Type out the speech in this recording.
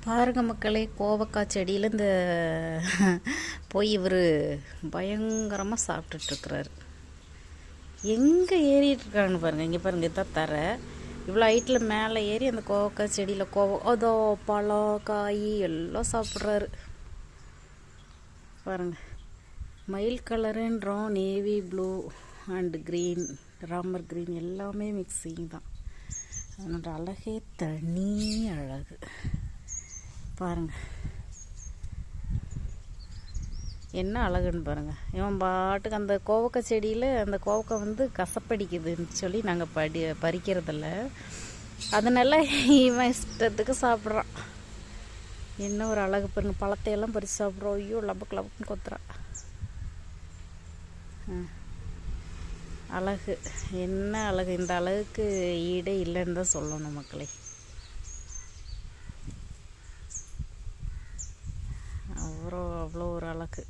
பாருங்க மக்களே, கோவக்காய் செடியில் இந்த போய் இவர் பயங்கரமாக சாப்பிட்டுட்ருக்குறாரு. எங்கே ஏறிட்டுருக்கான்னு பாருங்கள். இங்கே பாருங்கள், இதான் தர இவ்வளோ ஹைட்டில் மேலே ஏறி அந்த கோவக்காய் செடியில் அதோ பழம் காய் எல்லாம் சாப்பிட்றாரு பாருங்கள். மயில் கலருன்றோம், navy blue and green, Ramar green எல்லாமே மிக்சிங் தான். அதனோட அழகே தனி அழகு பாருங்கள். என்ன அழகுன்னு பாருங்கள். இவன் பாட்டுக்கு அந்த கோவக்காய் செடியில் அந்த கோவக்காய் வந்து கசப்படிக்குதுன்னு சொல்லி நாங்கள் பறிக்கிறதில்ல. அதனால இவன் இஷ்டத்துக்கு சாப்பிட்றான். என்ன ஒரு அழகு பாருங்க. பழத்தையெல்லாம் பறித்து சாப்பிட்றோம். ஐயோ, லபக்கு லபக்குன்னு கொத்துறான். அழகு, என்ன அழகு. இந்த அழகுக்கு ஈடே இல்லைன்னு தான் சொல்லணும் மக்களே. அவ்வளோ ஒரு அழகு.